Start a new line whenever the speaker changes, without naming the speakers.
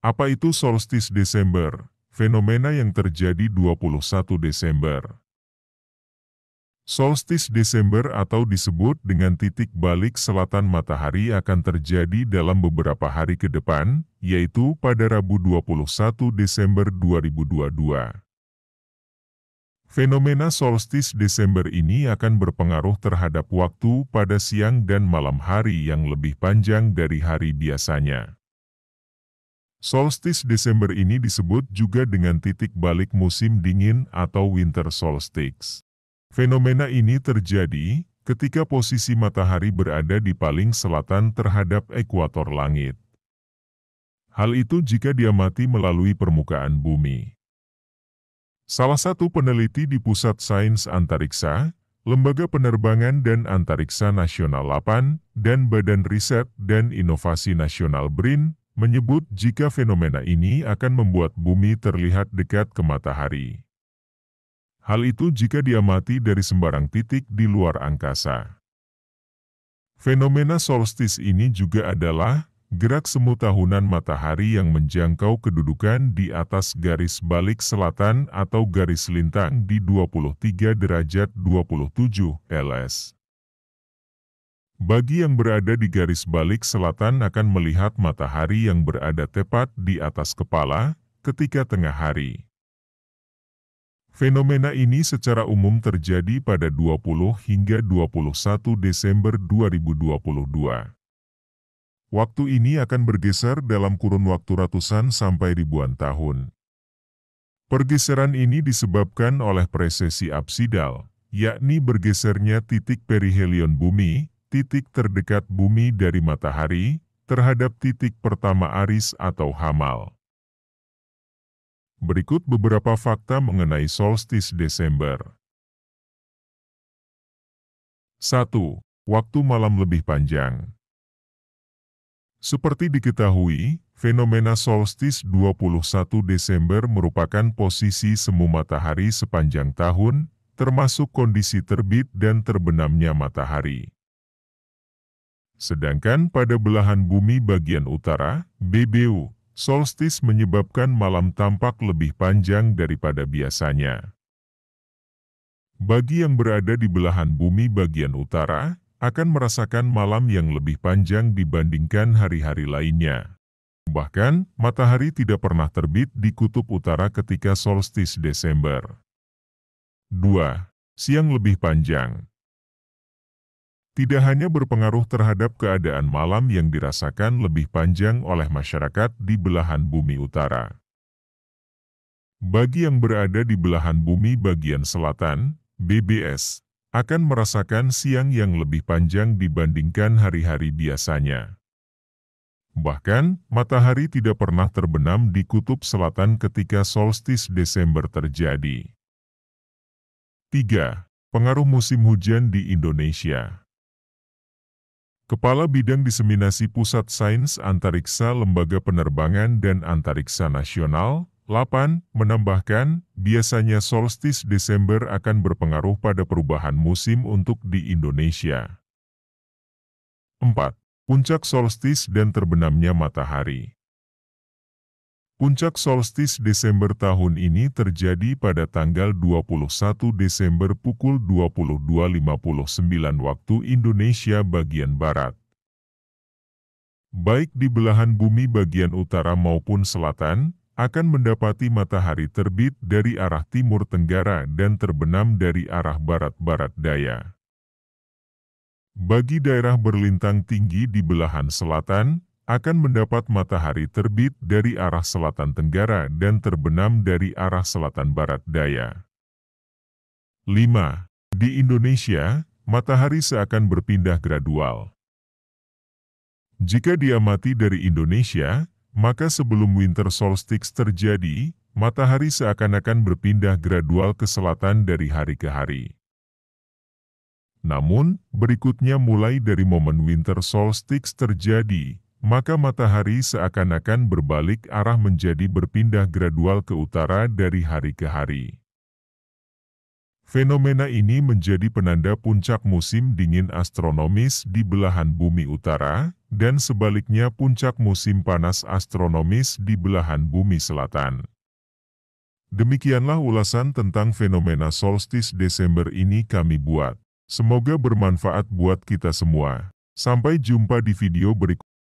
Apa itu solstis Desember? Fenomena yang terjadi 21 Desember. Solstis Desember atau disebut dengan titik balik selatan matahari akan terjadi dalam beberapa hari ke depan, yaitu pada Rabu 21 Desember 2022. Fenomena solstis Desember ini akan berpengaruh terhadap waktu pada siang dan malam hari yang lebih panjang dari hari biasanya. Solstis Desember ini disebut juga dengan titik balik musim dingin atau winter solstice. Fenomena ini terjadi ketika posisi matahari berada di paling selatan terhadap ekuator langit. Hal itu jika diamati melalui permukaan bumi. Salah satu peneliti di Pusat Sains Antariksa, Lembaga Penerbangan dan Antariksa Nasional 8, dan Badan Riset dan Inovasi Nasional BRIN, menyebut jika fenomena ini akan membuat bumi terlihat dekat ke matahari. Hal itu jika diamati dari sembarang titik di luar angkasa. Fenomena solstis ini juga adalah gerak semu tahunan matahari yang menjangkau kedudukan di atas garis balik selatan atau garis lintang di 23 derajat 27 LS. Bagi yang berada di garis balik selatan akan melihat matahari yang berada tepat di atas kepala ketika tengah hari. Fenomena ini secara umum terjadi pada 20 hingga 21 Desember 2022. Waktu ini akan bergeser dalam kurun waktu ratusan sampai ribuan tahun. Pergeseran ini disebabkan oleh presesi apsidal, yakni bergesernya titik perihelion bumi, titik terdekat bumi dari matahari, terhadap titik pertama Aries atau Hamal. Berikut beberapa fakta mengenai solstis Desember. 1. Waktu malam lebih panjang. Seperti diketahui, fenomena solstis 21 Desember merupakan posisi semu matahari sepanjang tahun, termasuk kondisi terbit dan terbenamnya matahari. Sedangkan pada belahan bumi bagian utara, BBU, solstis menyebabkan malam tampak lebih panjang daripada biasanya. Bagi yang berada di belahan bumi bagian utara, akan merasakan malam yang lebih panjang dibandingkan hari-hari lainnya. Bahkan, matahari tidak pernah terbit di kutub utara ketika solstis Desember. 2. Siang lebih panjang. Tidak hanya berpengaruh terhadap keadaan malam yang dirasakan lebih panjang oleh masyarakat di belahan bumi utara. Bagi yang berada di belahan bumi bagian selatan, BBS, akan merasakan siang yang lebih panjang dibandingkan hari-hari biasanya. Bahkan, matahari tidak pernah terbenam di kutub selatan ketika solstis Desember terjadi. 3. Pengaruh musim hujan di Indonesia. Kepala Bidang Diseminasi Pusat Sains Antariksa Lembaga Penerbangan dan Antariksa Nasional, 8, menambahkan, biasanya solstis Desember akan berpengaruh pada perubahan musim untuk di Indonesia. 4. Puncak solstis dan terbenamnya matahari. Puncak solstis Desember tahun ini terjadi pada tanggal 21 Desember pukul 22.59 waktu Indonesia bagian Barat. Baik di belahan bumi bagian utara maupun selatan, akan mendapati matahari terbit dari arah timur tenggara dan terbenam dari arah barat-barat daya. Bagi daerah berlintang tinggi di belahan selatan, akan mendapat matahari terbit dari arah selatan tenggara dan terbenam dari arah selatan barat daya. 5. Di Indonesia, matahari seakan berpindah gradual. Jika diamati dari Indonesia, maka sebelum winter solstice terjadi, matahari seakan-akan berpindah gradual ke selatan dari hari ke hari. Namun, berikutnya mulai dari momen winter solstice terjadi, maka matahari seakan-akan berbalik arah menjadi berpindah gradual ke utara dari hari ke hari. Fenomena ini menjadi penanda puncak musim dingin astronomis di belahan bumi utara, dan sebaliknya puncak musim panas astronomis di belahan bumi selatan. Demikianlah ulasan tentang fenomena solstis Desember ini kami buat. Semoga bermanfaat buat kita semua. Sampai jumpa di video berikutnya.